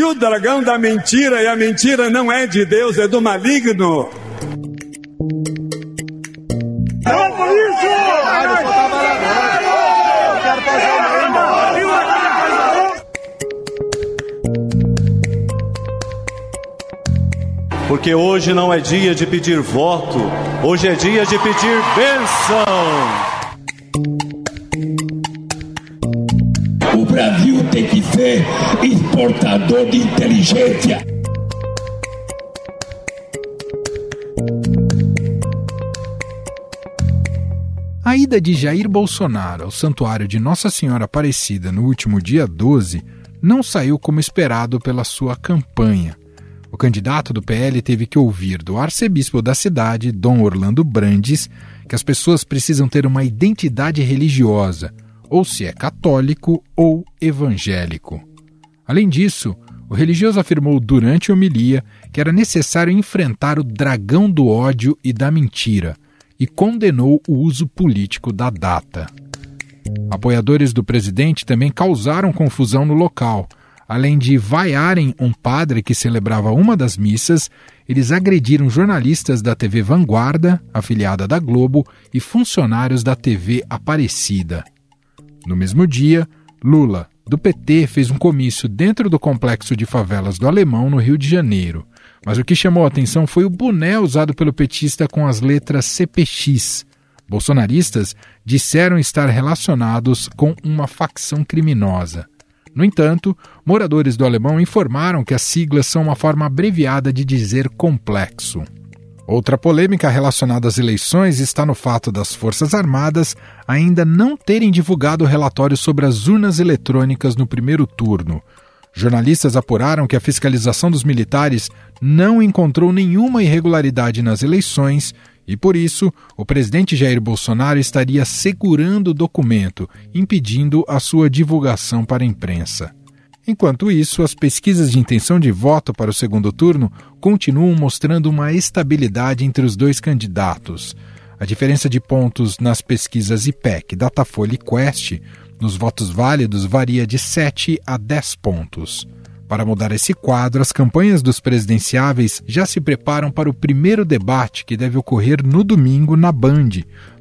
o dragão da mentira, e a mentira não é de Deus, é do maligno. Não, por isso! Eu quero fazer Porque hoje não é dia de pedir voto, hoje é dia de pedir bênção. O Brasil tem que ser exportador de inteligência. A ida de Jair Bolsonaro ao Santuário de Nossa Senhora Aparecida no último dia 12 não saiu como esperado pela sua campanha. O candidato do PL teve que ouvir do arcebispo da cidade, Dom Orlando Brandes, que as pessoas precisam ter uma identidade religiosa, ou se é católico ou evangélico. Além disso, o religioso afirmou durante a homilia que era necessário enfrentar o dragão do ódio e da mentira e condenou o uso político da data. Apoiadores do presidente também causaram confusão no local. Além de vaiarem um padre que celebrava uma das missas, eles agrediram jornalistas da TV Vanguarda, afiliada da Globo, e funcionários da TV Aparecida. No mesmo dia, Lula, do PT, fez um comício dentro do complexo de favelas do Alemão, no Rio de Janeiro. Mas o que chamou a atenção foi o boné usado pelo petista com as letras CPX. Bolsonaristas disseram estar relacionados com uma facção criminosa. No entanto, moradores do Alemão informaram que as siglas são uma forma abreviada de dizer complexo. Outra polêmica relacionada às eleições está no fato das Forças Armadas ainda não terem divulgado o relatório sobre as urnas eletrônicas no primeiro turno. Jornalistas apuraram que a fiscalização dos militares não encontrou nenhuma irregularidade nas eleições e, por isso, o presidente Jair Bolsonaro estaria segurando o documento, impedindo a sua divulgação para a imprensa. Enquanto isso, as pesquisas de intenção de voto para o segundo turno continuam mostrando uma estabilidade entre os dois candidatos. A diferença de pontos nas pesquisas IPEC, Datafolha e Quest nos votos válidos varia de 7 a 10 pontos. Para mudar esse quadro, as campanhas dos presidenciáveis já se preparam para o primeiro debate que deve ocorrer no domingo na Band,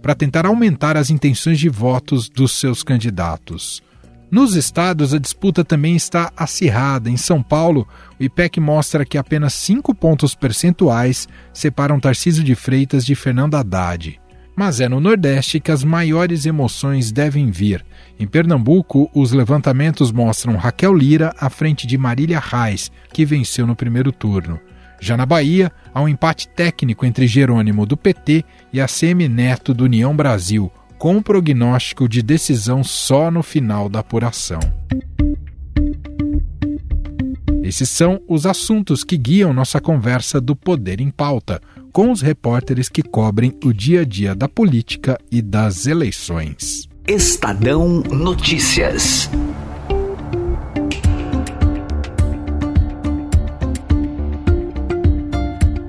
para tentar aumentar as intenções de votos dos seus candidatos. Nos estados, a disputa também está acirrada. Em São Paulo, o IPEC mostra que apenas 5 pontos percentuais separam Tarcísio de Freitas de Fernando Haddad. Mas é no Nordeste que as maiores emoções devem vir. Em Pernambuco, os levantamentos mostram Raquel Lira à frente de Marília Reis, que venceu no primeiro turno. Já na Bahia, há um empate técnico entre Jerônimo do PT e ACM Neto do União Brasil, com prognóstico de decisão só no final da apuração. Esses são os assuntos que guiam nossa conversa do Poder em Pauta, com os repórteres que cobrem o dia a dia da política e das eleições. Estadão Notícias.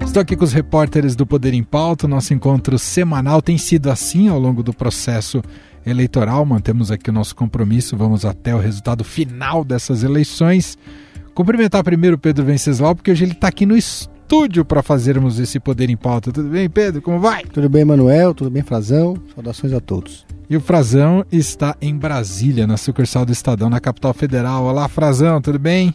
Estou aqui com os repórteres do Poder em Pauta. O nosso encontro semanal tem sido assim ao longo do processo eleitoral. Mantemos aqui o nosso compromisso, vamos até o resultado final dessas eleições. Cumprimentar primeiro o Pedro Venceslau, porque hoje ele está aqui no estúdio para fazermos esse Poder em Pauta. Tudo bem, Pedro? Como vai? Tudo bem, Manuel? Tudo bem, Frazão? Saudações a todos. E o Frazão está em Brasília, na sucursal do Estadão, na capital federal. Olá, Frazão, tudo bem?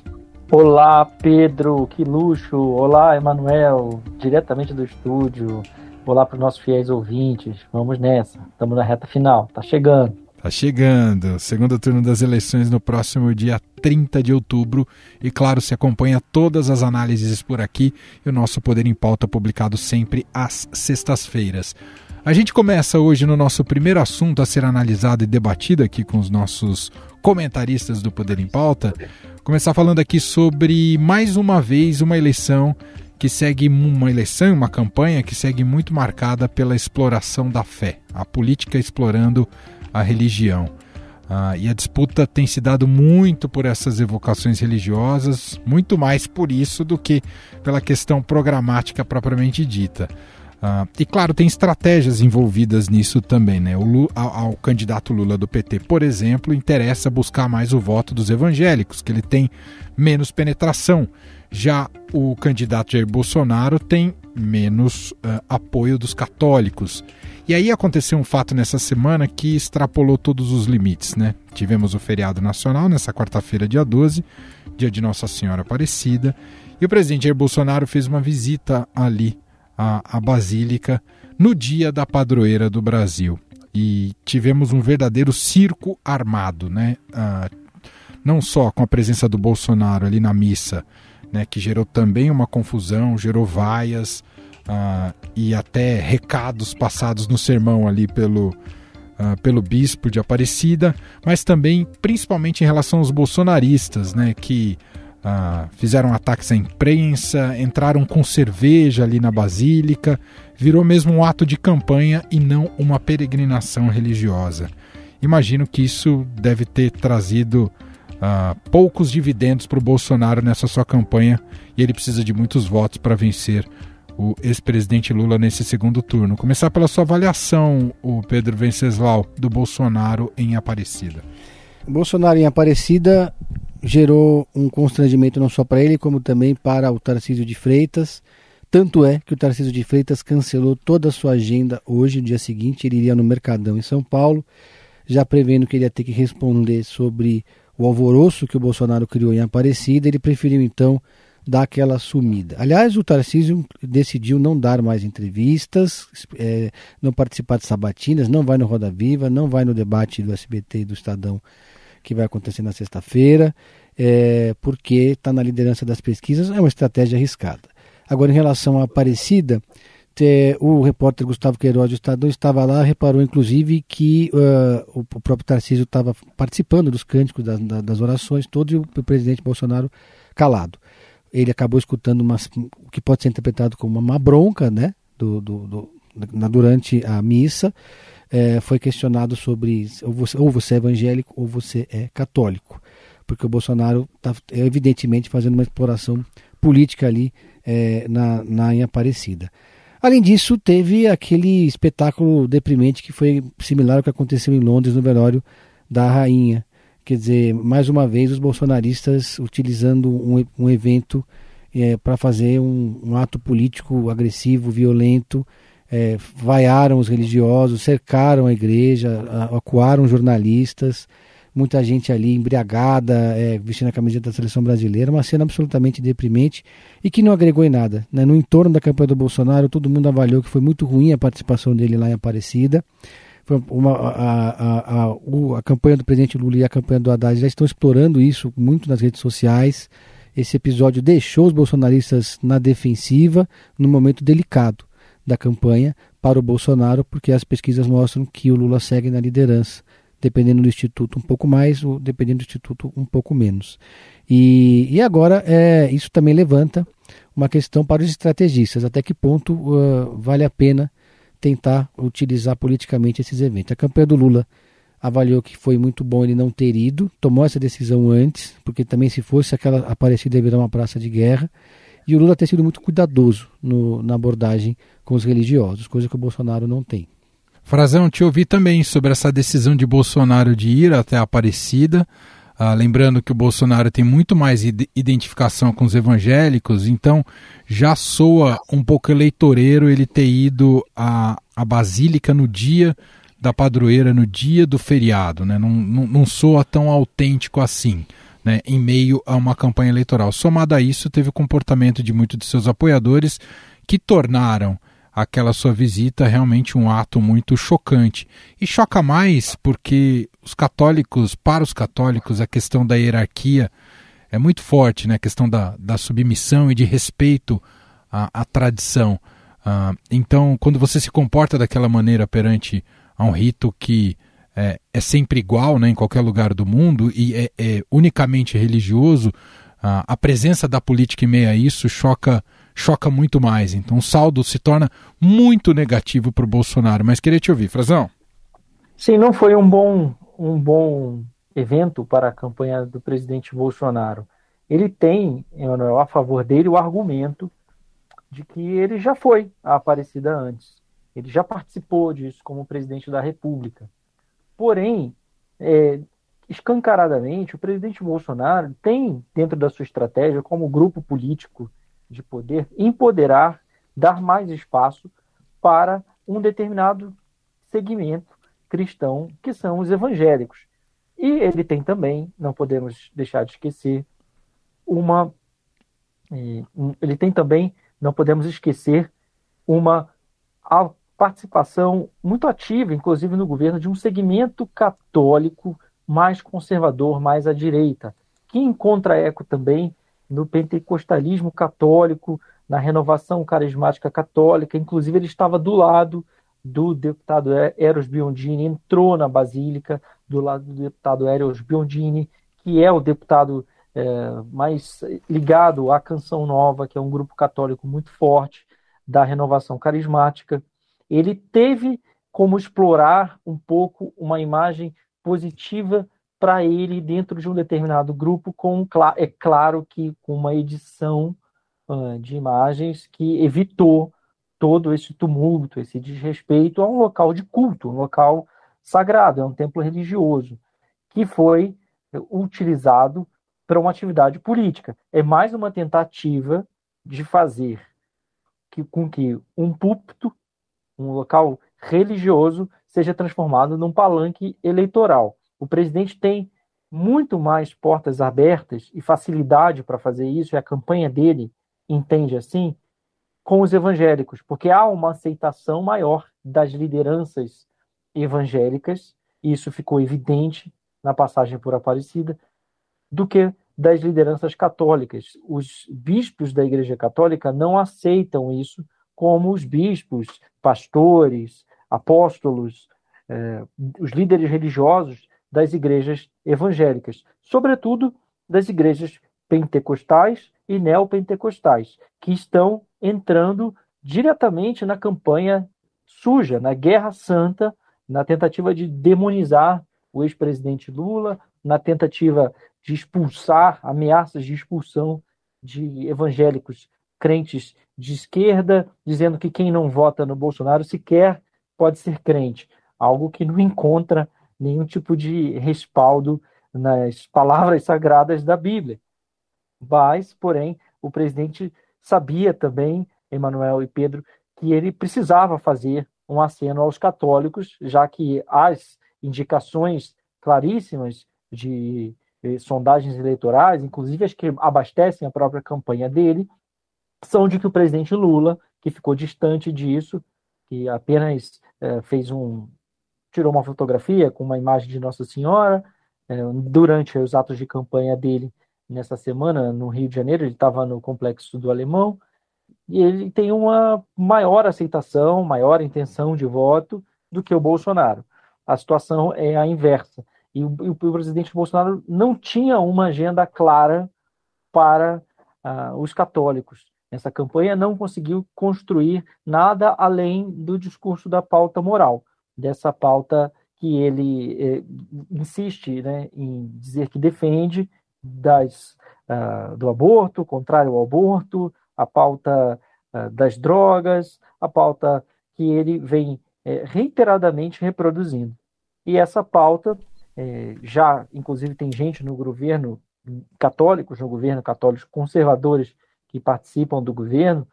Olá, Pedro, que luxo. Olá, Emanuel, diretamente do estúdio. Olá para os nossos fiéis ouvintes. Vamos nessa, estamos na reta final, tá chegando. Tá chegando, segundo turno das eleições no próximo dia 30 de outubro. E claro, se acompanha todas as análises por aqui e o nosso Poder em Pauta publicado sempre às sextas-feiras. A gente começa hoje no nosso primeiro assunto a ser analisado e debatido aqui com os nossos comentaristas do Poder em Pauta. Começar falando aqui sobre, mais uma vez, uma eleição que segue uma campanha que segue muito marcada pela exploração da fé, a política explorando a religião. E a disputa tem se dado muito por essas evocações religiosas, muito mais por isso do que pela questão programática propriamente dita. E claro, tem estratégias envolvidas nisso também, né? Ao candidato Lula do PT, por exemplo, interessa buscar mais o voto dos evangélicos, que ele tem menos penetração. Já o candidato Jair Bolsonaro tem menos apoio dos católicos. E aí aconteceu um fato nessa semana que extrapolou todos os limites, né? Tivemos o feriado nacional nessa quarta-feira, dia 12, dia de Nossa Senhora Aparecida, e o presidente Jair Bolsonaro fez uma visita ali à Basílica no dia da padroeira do Brasil. E tivemos um verdadeiro circo armado, né? Não só com a presença do Bolsonaro ali na missa, né, que gerou também uma confusão, gerou vaias e até recados passados no sermão ali pelo bispo de Aparecida, mas também, principalmente em relação aos bolsonaristas, né, que fizeram ataques à imprensa, entraram com cerveja ali na Basílica, virou mesmo um ato de campanha e não uma peregrinação religiosa. Imagino que isso deve ter trazido poucos dividendos para o Bolsonaro nessa sua campanha, e ele precisa de muitos votos para vencer o ex-presidente Lula nesse segundo turno. Começar pela sua avaliação, o Pedro Venceslau, do Bolsonaro em Aparecida. O Bolsonaro em Aparecida gerou um constrangimento não só para ele, como também para o Tarcísio de Freitas. Tanto é que o Tarcísio de Freitas cancelou toda a sua agenda hoje, no dia seguinte. Ele iria no Mercadão em São Paulo, já prevendo que ele ia ter que responder sobre o alvoroço que o Bolsonaro criou em Aparecida. Ele preferiu então dar aquela sumida. Aliás, o Tarcísio decidiu não dar mais entrevistas, não participar de sabatinas, não vai no Roda Viva, não vai no debate do SBT e do Estadão que vai acontecer na sexta-feira, porque está na liderança das pesquisas. É uma estratégia arriscada. Agora, em relação à Aparecida, o repórter Gustavo Queiroz do Estadão estava lá, reparou inclusive que o próprio Tarcísio estava participando dos cânticos, das orações, todo, e o presidente Bolsonaro calado. Ele acabou escutando o que pode ser interpretado como uma bronca, né, durante a missa. Foi questionado sobre ou você é evangélico ou você é católico, porque o Bolsonaro está evidentemente fazendo uma exploração política ali em Aparecida. Além disso, teve aquele espetáculo deprimente que foi similar ao que aconteceu em Londres no velório da rainha. Quer dizer, mais uma vez os bolsonaristas utilizando um evento para fazer um ato político agressivo, violento, vaiaram os religiosos, cercaram a igreja, acuaram jornalistas, muita gente ali embriagada, vestindo a camiseta da seleção brasileira, uma cena absolutamente deprimente e que não agregou em nada, né? No entorno da campanha do Bolsonaro, todo mundo avaliou que foi muito ruim a participação dele lá em Aparecida. A campanha do presidente Lula e a campanha do Haddad já estão explorando isso muito nas redes sociais. Esse episódio deixou os bolsonaristas na defensiva num momento delicado da campanha para o Bolsonaro, porque as pesquisas mostram que o Lula segue na liderança, dependendo do instituto um pouco mais, ou dependendo do instituto um pouco menos. E agora isso também levanta uma questão para os estrategistas, até que ponto vale a pena tentar utilizar politicamente esses eventos. A campanha do Lula avaliou que foi muito bom ele não ter ido, tomou essa decisão antes, porque também se fosse aquela Aparecida ia virar uma praça de guerra, e o Lula ter sido muito cuidadoso na abordagem com os religiosos, coisa que o Bolsonaro não tem. Frazão, te ouvi também sobre essa decisão de Bolsonaro de ir até a Aparecida, lembrando que o Bolsonaro tem muito mais identificação com os evangélicos, então já soa um pouco eleitoreiro ele ter ido à Basílica no dia da padroeira, no dia do feriado, né? Não soa tão autêntico assim, né? Em meio a uma campanha eleitoral. Somado a isso, teve o comportamento de muitos de seus apoiadores que tornaram aquela sua visita realmente um ato muito chocante. E choca mais porque para os católicos, a questão da hierarquia é muito forte, né? A questão da submissão e de respeito à tradição. Então, quando você se comporta daquela maneira perante a um rito que é sempre igual, né, em qualquer lugar do mundo e é unicamente religioso, a presença da política em meio a isso choca muito mais. Então o saldo se torna muito negativo para o Bolsonaro. Mas queria te ouvir, Frazão. Sim, não foi um bom evento para a campanha do presidente Bolsonaro. Ele tem, Emanuel, a favor dele o argumento de que ele já foi à Aparecida antes. Ele já participou disso como presidente da República. Porém, escancaradamente, o presidente Bolsonaro tem, dentro da sua estratégia, como grupo político de poder, empoderar, dar mais espaço para um determinado segmento cristão, que são os evangélicos. E ele tem também, não podemos deixar de esquecer, uma participação muito ativa, inclusive no governo, de um segmento católico mais conservador, mais à direita, que encontra eco também no pentecostalismo católico, na renovação carismática católica. Inclusive, ele estava do lado do deputado Eros Biondini, entrou na Basílica do lado do deputado Eros Biondini, que é o deputado mais ligado à Canção Nova, que é um grupo católico muito forte da renovação carismática. Ele teve como explorar um pouco uma imagem positiva para ele dentro de um determinado grupo, é claro que com uma edição de imagens que evitou todo esse tumulto, esse desrespeito a um local de culto, um local sagrado, é um templo religioso, que foi utilizado para uma atividade política. É mais uma tentativa de fazer com que um púlpito, um local religioso, seja transformado num palanque eleitoral. O presidente tem muito mais portas abertas e facilidade para fazer isso, e a campanha dele entende assim, com os evangélicos, porque há uma aceitação maior das lideranças evangélicas, e isso ficou evidente na passagem por Aparecida, do que das lideranças católicas. Os bispos da Igreja Católica não aceitam isso como os bispos, pastores, apóstolos, os líderes religiosos das igrejas evangélicas, sobretudo das igrejas pentecostais e neopentecostais, que estão entrando diretamente na campanha suja, na guerra santa, na tentativa de demonizar o ex-presidente Lula, na tentativa de expulsar, ameaças de expulsão de evangélicos crentes de esquerda, dizendo que quem não vota no Bolsonaro sequer pode ser crente, algo que não encontra nenhum tipo de respaldo nas palavras sagradas da Bíblia. Mas, porém, o presidente sabia também, Emanuel e Pedro, que ele precisava fazer um aceno aos católicos, já que as indicações claríssimas de sondagens eleitorais, inclusive as que abastecem a própria campanha dele, são de que o presidente Lula, que ficou distante disso, que apenas tirou uma fotografia com uma imagem de Nossa Senhora durante os atos de campanha dele nessa semana no Rio de Janeiro. Ele estava no Complexo do Alemão, e ele tem uma maior aceitação, maior intenção de voto do que o Bolsonaro. A situação é a inversa. E o presidente Bolsonaro não tinha uma agenda clara para os católicos. Essa campanha não conseguiu construir nada além do discurso da pauta moral, dessa pauta que ele insiste, né, em dizer que defende do aborto, contrário ao aborto, a pauta das drogas, a pauta que ele vem reiteradamente reproduzindo. E essa pauta já, inclusive, tem gente no governo, católicos conservadores que participam do governo,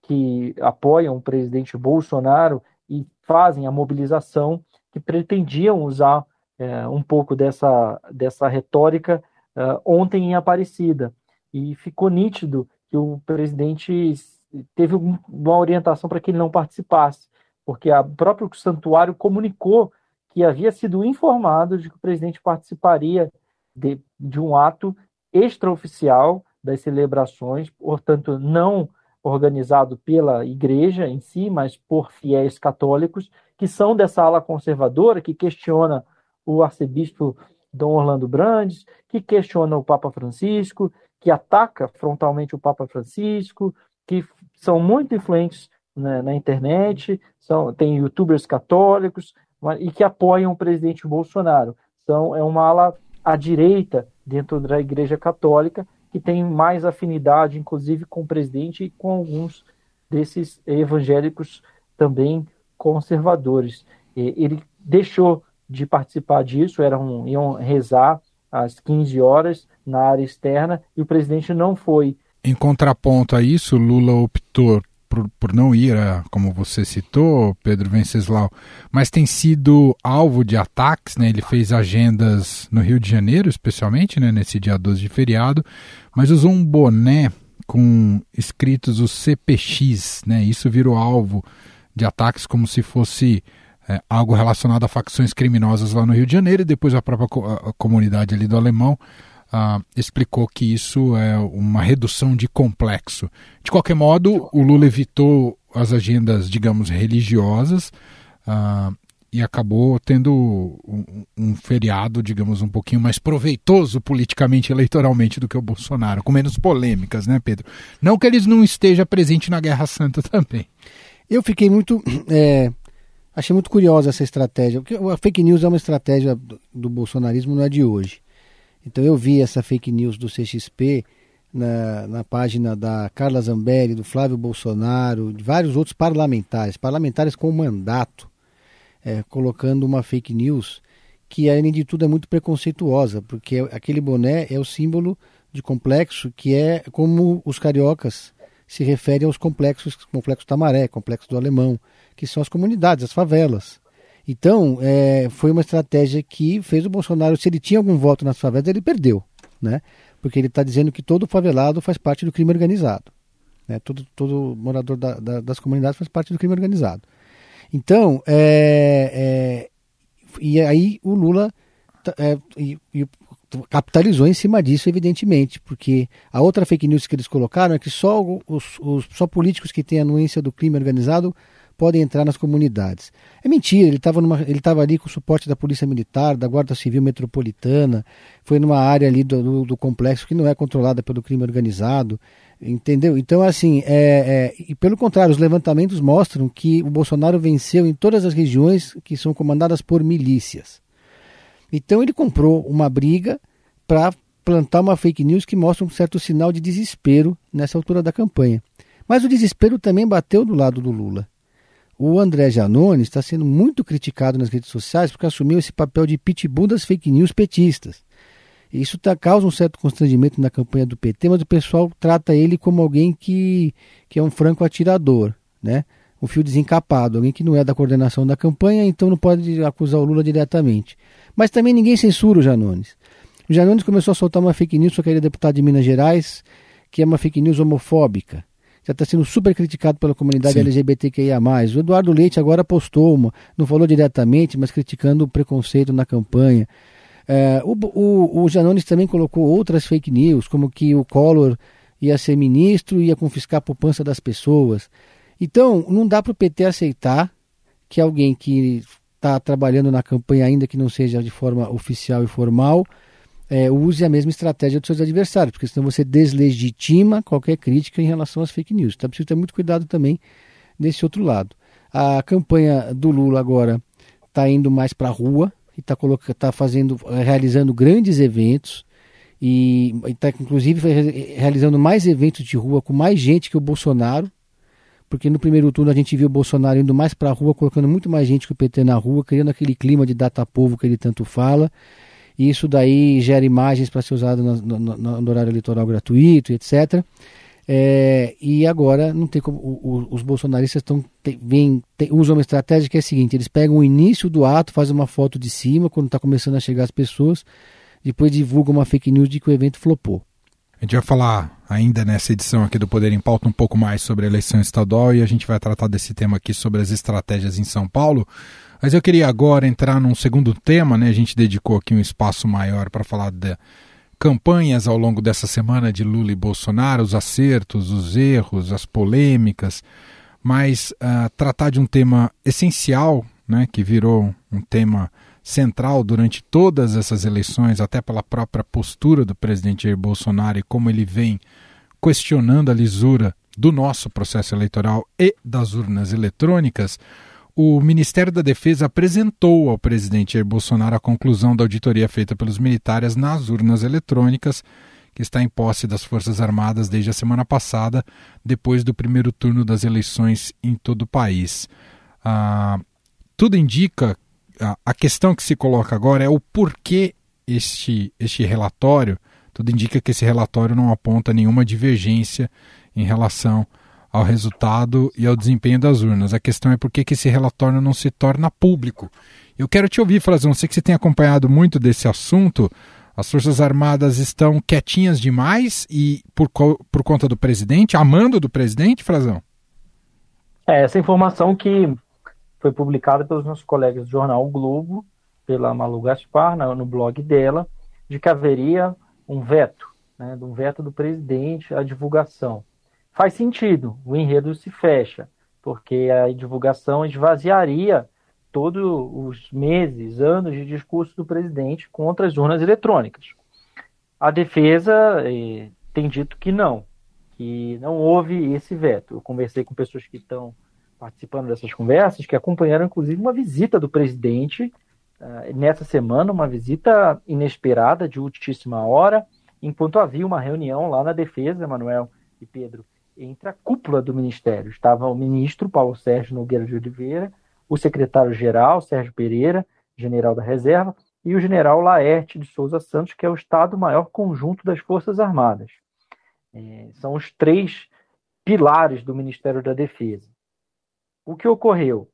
que apoiam o presidente Bolsonaro e fazem a mobilização, que pretendiam usar um pouco dessa retórica ontem em Aparecida. E ficou nítido que o presidente teve uma orientação para que ele não participasse, porque o próprio santuário comunicou que havia sido informado de que o presidente participaria de um ato extraoficial das celebrações, portanto, não organizado pela igreja em si, mas por fiéis católicos, que são dessa ala conservadora, que questiona o arcebispo Dom Orlando Brandes, que questiona o Papa Francisco, que ataca frontalmente o Papa Francisco, que são muito influentes na internet, tem youtubers católicos, e que apoiam o presidente Bolsonaro. É uma ala à direita dentro da Igreja Católica, que tem mais afinidade, inclusive, com o presidente e com alguns desses evangélicos também conservadores. Ele deixou de participar disso, iam rezar às 15 horas na área externa e o presidente não foi. Em contraponto a isso, Lula optou por não ir, como você citou, Pedro Venceslau, mas tem sido alvo de ataques, né? Ele fez agendas no Rio de Janeiro, especialmente, né, nesse dia 12 de feriado, mas usou um boné com escritos o CPX, né? Isso virou alvo de ataques como se fosse algo relacionado a facções criminosas lá no Rio de Janeiro, e depois a própria comunidade ali do Alemão explicou que isso é uma redução de complexo. De qualquer modo, o Lula evitou as agendas, digamos, religiosas e acabou tendo um feriado, digamos, um pouquinho mais proveitoso politicamente, eleitoralmente do que o Bolsonaro, com menos polêmicas, né, Pedro? Não que eles não estejam presentes na Guerra Santa também. Eu fiquei muito... achei muito curiosa essa estratégia, porque a fake news é uma estratégia do bolsonarismo, não é de hoje. Então eu vi essa fake news do CXP na página da Carla Zambelli, do Flávio Bolsonaro, de vários outros parlamentares com mandato, colocando uma fake news que, além de tudo, é muito preconceituosa, porque aquele boné é o símbolo de complexo, que é como os cariocas se referem aos complexos, complexo Tamaré, complexo do Alemão, que são as comunidades, as favelas. Então, foi uma estratégia que fez o Bolsonaro, se ele tinha algum voto nas favelas, ele perdeu, né? Porque ele está dizendo que todo favelado faz parte do crime organizado, né? Todo morador das comunidades faz parte do crime organizado. Então, e aí o Lula capitalizou em cima disso, evidentemente, porque a outra fake news que eles colocaram é que só políticos que têm anuência do crime organizado podem entrar nas comunidades. É mentira, ele estava ali com o suporte da Polícia Militar, da Guarda Civil Metropolitana, foi numa área ali do complexo que não é controlada pelo crime organizado, entendeu? Então, assim, e pelo contrário, os levantamentos mostram que o Bolsonaro venceu em todas as regiões que são comandadas por milícias. Então ele comprou uma briga para plantar uma fake news que mostra um certo sinal de desespero nessa altura da campanha. Mas o desespero também bateu do lado do Lula. O André Giannone está sendo muito criticado nas redes sociais porque assumiu esse papel de pitbull das fake news petistas. Isso causa um certo constrangimento na campanha do PT, mas o pessoal trata ele como alguém que é um franco atirador, né? Um fio desencapado, alguém que não é da coordenação da campanha, então não pode acusar o Lula diretamente. Mas também ninguém censura o Giannone. O Giannone começou a soltar uma fake news sobre aquele deputado de Minas Gerais, que é uma fake news homofóbica. Já está sendo super criticado pela comunidade LGBTQIA+. O Eduardo Leite agora postou não falou diretamente, mas criticando o preconceito na campanha. O Giannone também colocou outras fake news, como que o Collor ia ser ministro e ia confiscar a poupança das pessoas. Então, não dá para o PT aceitar que alguém que está trabalhando na campanha, ainda que não seja de forma oficial e formal, use a mesma estratégia dos seus adversários, porque senão você deslegitima qualquer crítica em relação às fake news. Então, precisa ter muito cuidado também desse outro lado. A campanha do Lula agora está indo mais para a rua e está realizando grandes eventos e está, inclusive, realizando mais eventos de rua com mais gente que o Bolsonaro, porque no primeiro turno a gente viu o Bolsonaro indo mais para a rua, colocando muito mais gente que o PT na rua, criando aquele clima de data-povo que ele tanto fala. E isso daí gera imagens para ser usado no horário eleitoral gratuito, etc. E agora não tem como. Os bolsonaristas usam uma estratégia que é a seguinte: eles pegam o início do ato, fazem uma foto de cima, quando está começando a chegar as pessoas, depois divulgam uma fake news de que o evento flopou. A gente vai falar ainda nessa edição aqui do Poder em Pauta um pouco mais sobre a eleição estadual e a gente vai tratar desse tema aqui sobre as estratégias em São Paulo. Mas eu queria agora entrar num segundo tema, né? A gente dedicou aqui um espaço maior para falar de campanhas ao longo dessa semana de Lula e Bolsonaro, os acertos, os erros, as polêmicas, mas tratar de um tema essencial, né? Que virou um tema central durante todas essas eleições, até pela própria postura do presidente Jair Bolsonaro e como ele vem questionando a lisura do nosso processo eleitoral e das urnas eletrônicas. O Ministério da Defesa apresentou ao presidente Jair Bolsonaro a conclusão da auditoria feita pelos militares nas urnas eletrônicas, que está em posse das Forças Armadas desde a semana passada, depois do primeiro turno das eleições em todo o país. Tudo indica, a questão que se coloca agora é o porquê este relatório, tudo indica que esse relatório não aponta nenhuma divergência em relação ao resultado e ao desempenho das urnas. A questão é por que esse relatório não se torna público. Eu quero te ouvir, Frazão, sei que você tem acompanhado muito desse assunto. As Forças Armadas estão quietinhas demais e por conta do presidente, amando do presidente, Frazão? Essa informação que foi publicada pelos nossos colegas do jornal O Globo, pela Malu Gaspar, no blog dela, de que haveria um veto, né, um veto do presidente à divulgação. Faz sentido, o enredo se fecha, porque a divulgação esvaziaria todos os meses, anos de discurso do presidente contra as urnas eletrônicas. A defesa tem dito que não houve esse veto. Eu conversei com pessoas que estão participando dessas conversas, que acompanharam inclusive uma visita do presidente nessa semana, uma visita inesperada de ultíssima hora, enquanto havia uma reunião lá na defesa, Manuel e Pedro, entre a cúpula do Ministério. Estava o ministro Paulo Sérgio Nogueira de Oliveira, o secretário-geral Sérgio Pereira, general da reserva, e o general Laerte de Souza Santos, que é o Estado-Maior Conjunto das Forças Armadas. São os 3 pilares do Ministério da Defesa. O que ocorreu?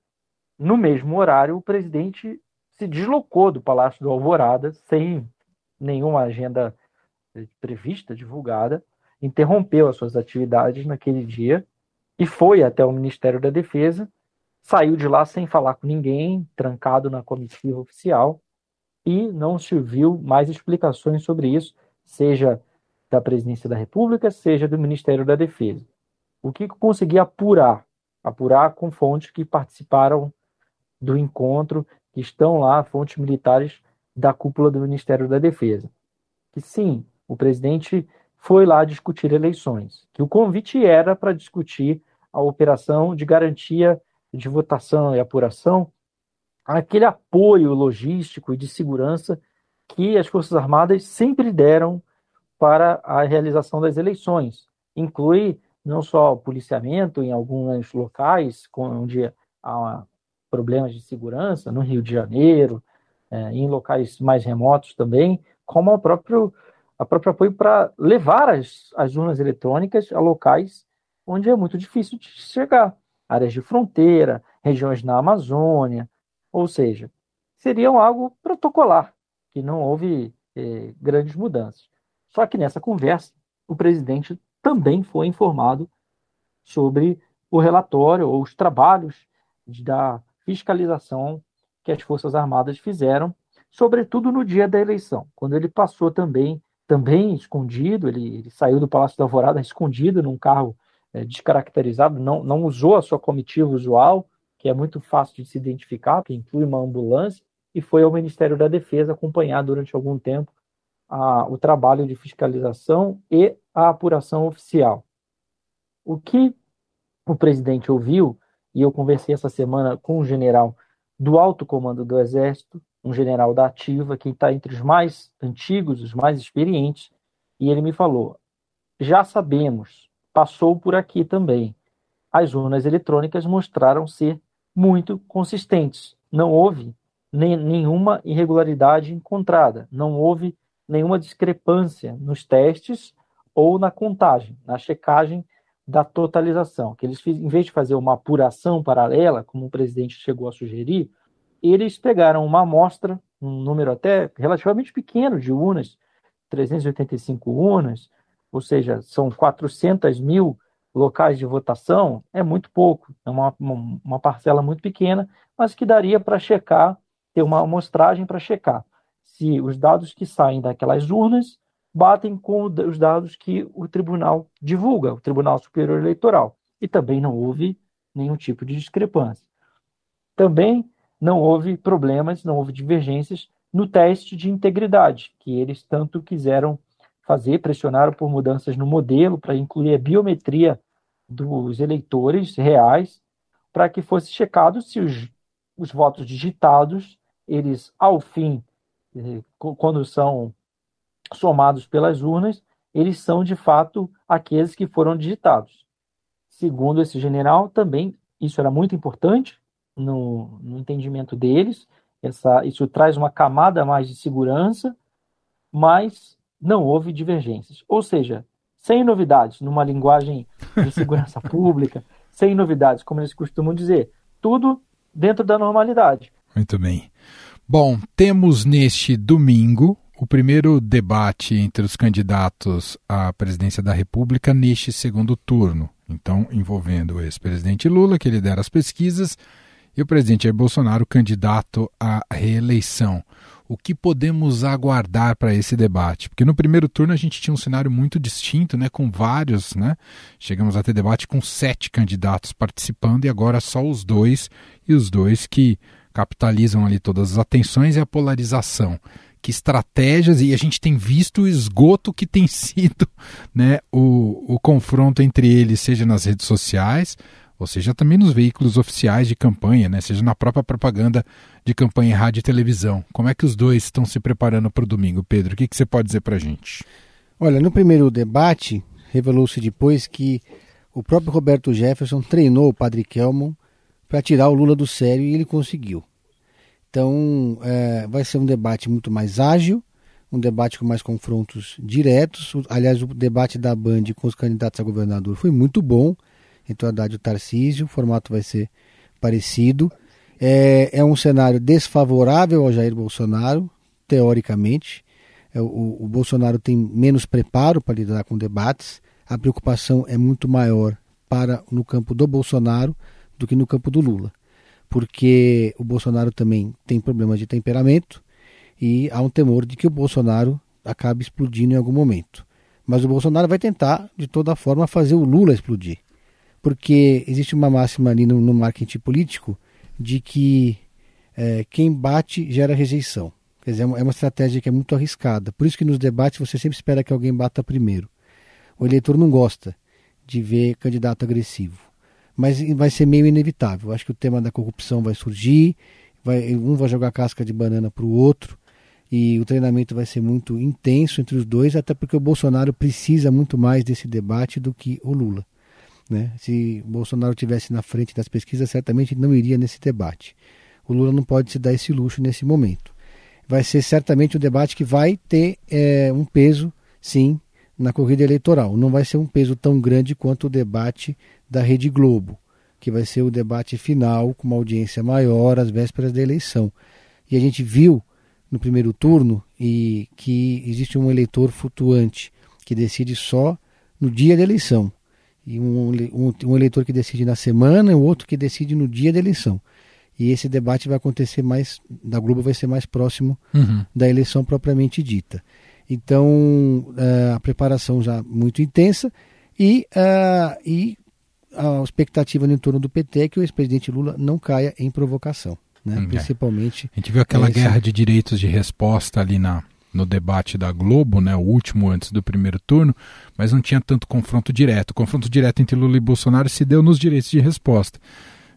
No mesmo horário, o presidente se deslocou do Palácio do Alvorada, sem nenhuma agenda prevista, divulgada, interrompeu as suas atividades naquele dia e foi até o Ministério da Defesa, saiu de lá sem falar com ninguém, trancado na comitiva oficial, e não se viu mais explicações sobre isso, seja da Presidência da República, seja do Ministério da Defesa. O que consegui apurar com fontes que participaram do encontro, que estão lá, fontes militares da cúpula do Ministério da Defesa. Que sim, o presidente foi lá discutir eleições, que o convite era para discutir a operação de garantia de votação e apuração, aquele apoio logístico e de segurança que as Forças Armadas sempre deram para a realização das eleições. Inclui não só policiamento em alguns locais onde há problemas de segurança, no Rio de Janeiro, em locais mais remotos também, como o próprio apoio para levar as urnas eletrônicas a locais onde é muito difícil de chegar, áreas de fronteira, regiões na Amazônia, ou seja, seriam algo protocolar, que não houve grandes mudanças. Só que nessa conversa, o presidente também foi informado sobre o relatório ou os trabalhos da fiscalização que as Forças Armadas fizeram, sobretudo no dia da eleição, quando ele passou também escondido, ele saiu do Palácio da Alvorada escondido num carro descaracterizado, não usou a sua comitiva usual, que é muito fácil de se identificar, que inclui uma ambulância, e foi ao Ministério da Defesa acompanhar durante algum tempo o trabalho de fiscalização e a apuração oficial. O que o presidente ouviu, e eu conversei essa semana com um general do alto comando do Exército, um general da ativa, que está entre os mais antigos, os mais experientes, e ele me falou, já sabemos, passou por aqui também, as urnas eletrônicas mostraram ser muito consistentes, não houve nenhuma irregularidade encontrada, não houve nenhuma discrepância nos testes ou na contagem, na checagem da totalização, que eles, em vez de fazer uma apuração paralela, como o presidente chegou a sugerir, eles pegaram uma amostra, um número até relativamente pequeno de urnas, 385 urnas, ou seja, são 400 mil locais de votação, é muito pouco, é uma parcela muito pequena, mas que daria para checar, ter uma amostragem para checar se os dados que saem daquelas urnas batem com os dados que o tribunal divulga, o Tribunal Superior Eleitoral. E também não houve nenhum tipo de discrepância. Também não houve problemas, não houve divergências no teste de integridade, que eles tanto quiseram fazer, pressionaram por mudanças no modelo para incluir a biometria dos eleitores reais, para que fosse checado se os votos digitados, eles, ao fim, quando são somados pelas urnas, eles são de fato aqueles que foram digitados. Segundo esse general, também isso era muito importante no entendimento deles, isso traz uma camada a mais de segurança, mas não houve divergências. Ou seja, sem novidades, numa linguagem de segurança pública, sem novidades, como eles costumam dizer, tudo dentro da normalidade. Muito bem. Bom, temos neste domingo o primeiro debate entre os candidatos à presidência da República neste segundo turno. Então, envolvendo o ex-presidente Lula, que lidera as pesquisas, e o presidente Jair Bolsonaro, candidato à reeleição. O que podemos aguardar para esse debate? Porque no primeiro turno a gente tinha um cenário muito distinto, né, com vários, né? Chegamos a ter debate com 7 candidatos participando e agora só os 2, e os 2 que capitalizam ali todas as atenções e a polarização. Que estratégias, e a gente tem visto o esgoto que tem sido, né, o confronto entre eles, seja nas redes sociais, ou seja também nos veículos oficiais de campanha, né, seja na própria propaganda de campanha em rádio e televisão. Como é que os dois estão se preparando para o domingo, Pedro? O que você pode dizer para a gente? Olha, no primeiro debate, revelou-se depois que o próprio Roberto Jefferson treinou o padre Kelmon para tirar o Lula do sério e ele conseguiu. Então, vai ser um debate muito mais ágil, um debate com mais confrontos diretos. Aliás, o debate da Band com os candidatos a governador foi muito bom, entre o Haddad e o Tarcísio, o formato vai ser parecido. É um cenário desfavorável ao Jair Bolsonaro, teoricamente. O Bolsonaro tem menos preparo para lidar com debates, a preocupação é muito maior no campo do Bolsonaro do que no campo do Lula. Porque o Bolsonaro também tem problemas de temperamento e há um temor de que o Bolsonaro acabe explodindo em algum momento. Mas o Bolsonaro vai tentar, de toda forma, fazer o Lula explodir. Porque existe uma máxima ali no marketing político de que quem bate gera rejeição. Quer dizer, é uma estratégia que é muito arriscada. Por isso que nos debates você sempre espera que alguém bata primeiro. O eleitor não gosta de ver candidato agressivo. Mas vai ser meio inevitável. Eu acho que o tema da corrupção vai surgir, um vai jogar casca de banana para o outro, e o treinamento vai ser muito intenso entre os dois, até porque o Bolsonaro precisa muito mais desse debate do que o Lula. Né? Se o Bolsonaro estivesse na frente das pesquisas, certamente não iria nesse debate. O Lula não pode se dar esse luxo nesse momento. Vai ser certamente um debate que vai ter um peso, sim, na corrida eleitoral. Não vai ser um peso tão grande quanto o debate da Rede Globo, que vai ser o debate final com uma audiência maior às vésperas da eleição. E a gente viu no primeiro turno que existe um eleitor flutuante que decide só no dia da eleição. E um eleitor que decide na semana e o outro que decide no dia da eleição. E esse debate vai acontecer da Globo vai ser mais próximo da eleição propriamente dita. Então, a preparação já muito intensa e a expectativa no entorno do PT é que o ex-presidente Lula não caia em provocação, né? Principalmente. A gente viu aquela guerra de direitos de resposta ali no debate da Globo, né, o último antes do primeiro turno, mas não tinha tanto confronto direto. O confronto direto entre Lula e Bolsonaro se deu nos direitos de resposta.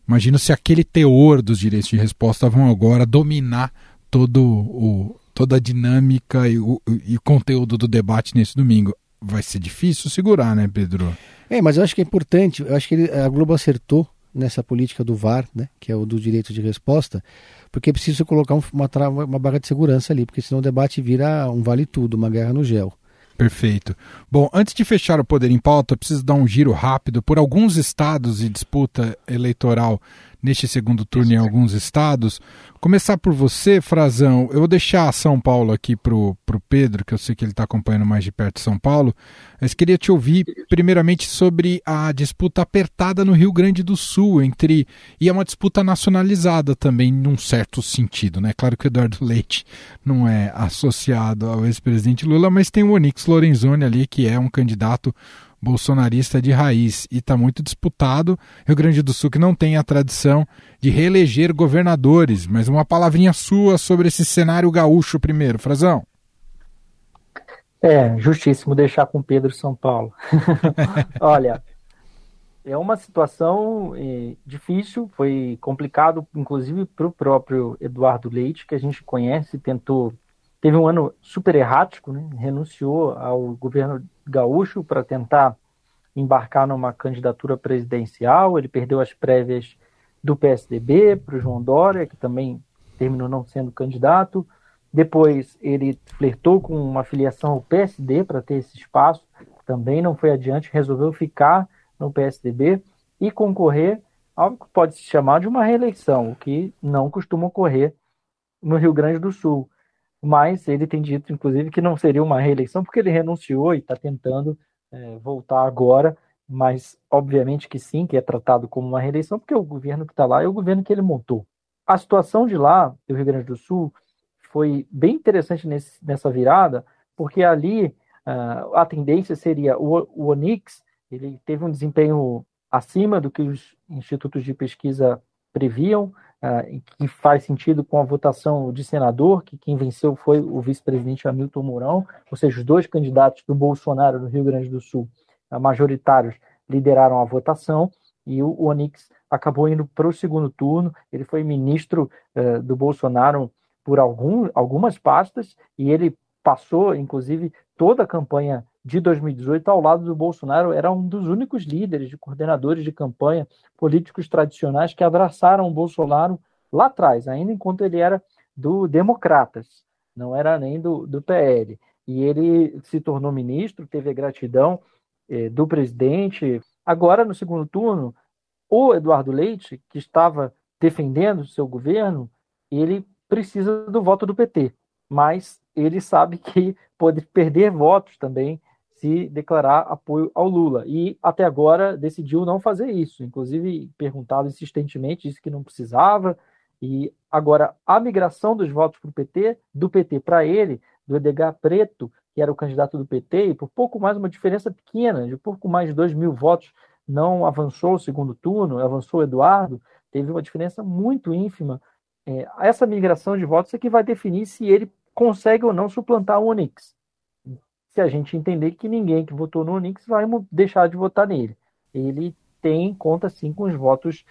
Imagina se aquele teor dos direitos de resposta vão agora dominar toda a dinâmica e o conteúdo do debate nesse domingo. Vai ser difícil segurar, né, Pedro? Mas eu acho que é importante, eu acho que a Globo acertou nessa política do VAR, né, que é o do direito de resposta, porque é preciso colocar uma barra de segurança ali, porque senão o debate vira um vale-tudo, uma guerra no gel. Perfeito. Bom, antes de fechar o Poder em Pauta, preciso dar um giro rápido por alguns estados e disputa eleitoral neste segundo turno em alguns estados. Começar por você, Frazão. Eu vou deixar São Paulo aqui pro Pedro, que eu sei que ele está acompanhando mais de perto São Paulo, mas queria te ouvir primeiramente sobre a disputa apertada no Rio Grande do Sul, e é uma disputa nacionalizada também, num certo sentido, né? Claro que o Eduardo Leite não é associado ao ex-presidente Lula, mas tem o Onyx Lorenzoni ali, que é um candidato bolsonarista de raiz, e está muito disputado. Rio Grande do Sul, que não tem a tradição de reeleger governadores, mas uma palavrinha sua sobre esse cenário gaúcho primeiro, Frazão. Justíssimo deixar com Pedro São Paulo. Olha, é uma situação difícil, foi complicado, inclusive para o próprio Eduardo Leite, que a gente conhece, tentou teve um ano super errático, né? Renunciou ao governo gaúcho para tentar embarcar numa candidatura presidencial. Ele perdeu as prévias do PSDB para o João Dória, que também terminou não sendo candidato. Depois ele flertou com uma filiação ao PSD para ter esse espaço, também não foi adiante, resolveu ficar no PSDB e concorrer ao que pode se chamar de uma reeleição, o que não costuma ocorrer no Rio Grande do Sul. Mas ele tem dito, inclusive, que não seria uma reeleição, porque ele renunciou e está tentando voltar agora, mas obviamente que sim, que é tratado como uma reeleição, porque o governo que está lá é o governo que ele montou. A situação de lá, do Rio Grande do Sul, foi bem interessante nessa virada, porque ali a tendência seria o Onyx, ele teve um desempenho acima do que os institutos de pesquisa previam, que faz sentido com a votação de senador, que quem venceu foi o vice-presidente Hamilton Mourão, ou seja, os dois candidatos do Bolsonaro no Rio Grande do Sul, majoritários, lideraram a votação, e o Onyx acabou indo para o segundo turno. Ele foi ministro do Bolsonaro por algumas pastas, e ele passou, inclusive, toda a campanha de 2018 ao lado do Bolsonaro. Era um dos únicos líderes, de coordenadores de campanha, políticos tradicionais que abraçaram o Bolsonaro lá atrás, ainda enquanto ele era do Democratas, não era nem do PL. E ele se tornou ministro, teve a gratidão do presidente. Agora, no segundo turno, o Eduardo Leite, que estava defendendo o seu governo, ele precisa do voto do PT, mas ele sabe que pode perder votos também se declarar apoio ao Lula, e até agora decidiu não fazer isso, inclusive perguntado insistentemente, disse que não precisava. E agora a migração dos votos para o PT, do PT para ele, do Edgar Preto, que era o candidato do PT, e por pouco mais, uma diferença pequena, de pouco mais de 2.000 votos, não avançou o segundo turno, avançou o Eduardo, teve uma diferença muito ínfima. Essa migração de votos é que vai definir se ele consegue ou não suplantar o Onyx. Se a gente entender que ninguém que votou no Onyx vai deixar de votar nele. Ele conta sim com os votos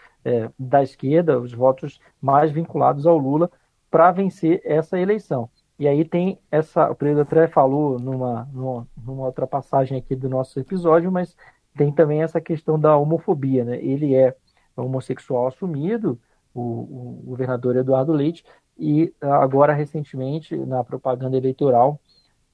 da esquerda, os votos mais vinculados ao Lula, para vencer essa eleição. E aí tem o Pedro até falou numa outra passagem aqui do nosso episódio, mas tem também essa questão da homofobia, né? Ele é homossexual assumido, o governador Eduardo Leite, e agora, recentemente, na propaganda eleitoral,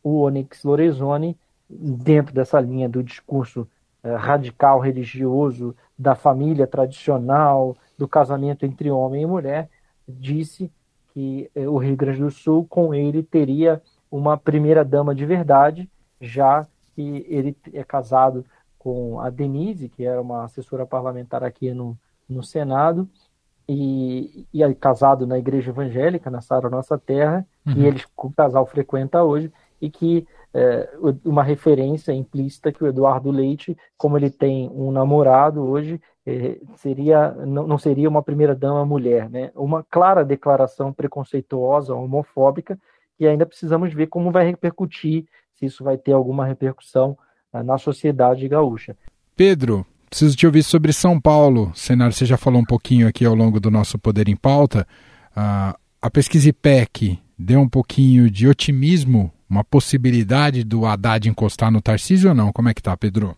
o Onyx Lorenzoni, dentro dessa linha do discurso radical religioso, da família tradicional, do casamento entre homem e mulher, disse que o Rio Grande do Sul, com ele, teria uma primeira-dama de verdade, já que ele é casado com a Denise, que era uma assessora parlamentar aqui no Senado, e é casado na igreja evangélica, na Sara Nossa Terra, que o casal frequenta hoje, e que uma referência implícita que o Eduardo Leite, como ele tem um namorado hoje, não seria uma primeira-dama mulher, né? Uma clara declaração preconceituosa, homofóbica, e ainda precisamos ver como vai repercutir, se isso vai ter alguma repercussão na sociedade gaúcha. Pedro, preciso te ouvir sobre São Paulo. Cenário, você já falou um pouquinho aqui ao longo do nosso Poder em Pauta. A pesquisa IPEC deu um pouquinho de otimismo, uma possibilidade do Haddad encostar no Tarcísio ou não? Como é que tá, Pedro?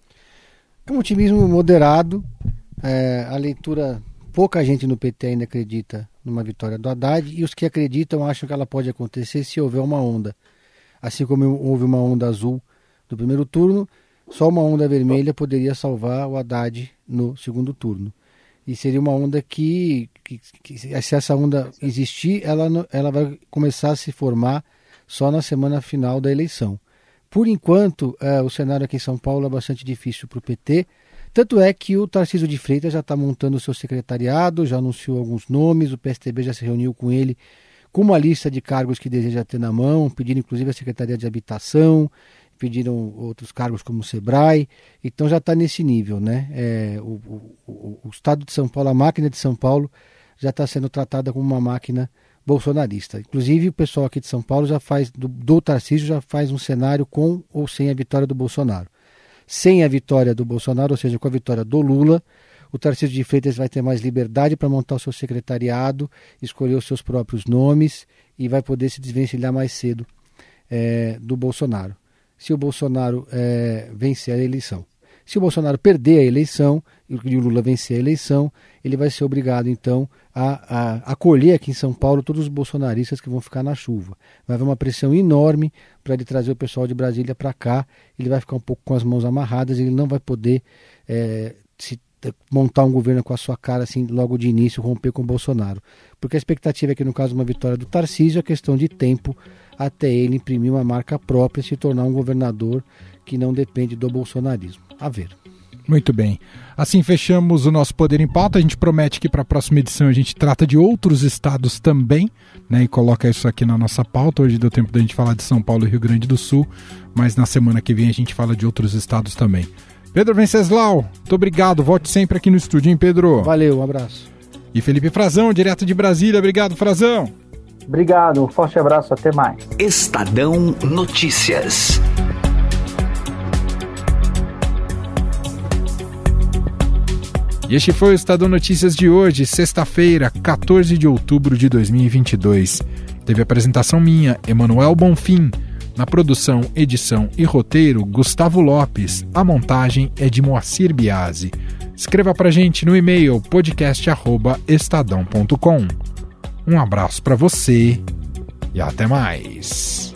É um otimismo moderado. A leitura, pouca gente no PT ainda acredita numa vitória do Haddad, e os que acreditam acham que ela pode acontecer se houver uma onda. Assim como houve uma onda azul no primeiro turno, só uma onda vermelha poderia salvar o Haddad no segundo turno. E seria uma onda que se essa onda existir, ela vai começar a se formar só na semana final da eleição. Por enquanto, o cenário aqui em São Paulo é bastante difícil para o PT, tanto é que o Tarcísio de Freitas já está montando o seu secretariado, já anunciou alguns nomes, o PSDB já se reuniu com ele com uma lista de cargos que deseja ter na mão, pedindo inclusive a Secretaria de Habitação, pediram outros cargos como o Sebrae, então já está nesse nível, né? O Estado de São Paulo, a máquina de São Paulo, já está sendo tratada como uma máquina bolsonarista. Inclusive o pessoal aqui de São Paulo já faz, do Tarcísio, já faz um cenário com ou sem a vitória do Bolsonaro. Sem a vitória do Bolsonaro, ou seja, com a vitória do Lula, o Tarcísio de Freitas vai ter mais liberdade para montar o seu secretariado, escolher os seus próprios nomes e vai poder se desvencilhar mais cedo do Bolsonaro. Se o Bolsonaro vencer a eleição. Se o Bolsonaro perder a eleição e o Lula vencer a eleição, ele vai ser obrigado, então, a acolher aqui em São Paulo todos os bolsonaristas que vão ficar na chuva. Vai haver uma pressão enorme para ele trazer o pessoal de Brasília para cá. Ele vai ficar um pouco com as mãos amarradas, ele não vai poder montar um governo com a sua cara assim logo de início, romper com o Bolsonaro. Porque a expectativa é que, no caso de uma vitória do Tarcísio, é questão de tempo até ele imprimir uma marca própria e se tornar um governador que não depende do bolsonarismo. A ver. Muito bem. Assim fechamos o nosso Poder em Pauta. A gente promete que para a próxima edição a gente trata de outros estados também, né, e coloca isso aqui na nossa pauta. Hoje deu tempo da gente falar de São Paulo e Rio Grande do Sul, mas na semana que vem a gente fala de outros estados também. Pedro Venceslau, muito obrigado. Volte sempre aqui no estúdio, hein, Pedro? Valeu, um abraço. E Felipe Frazão, direto de Brasília. Obrigado, Frazão. Obrigado, um forte abraço, até mais. Estadão Notícias. E este foi o Estadão Notícias de hoje, sexta-feira, 14 de outubro de 2022. Teve apresentação minha, Emanuel Bonfim. Na produção, edição e roteiro, Gustavo Lopes. A montagem é de Moacir Biasi. Escreva pra gente no e-mail podcast@estadão.com. Um abraço pra você e até mais.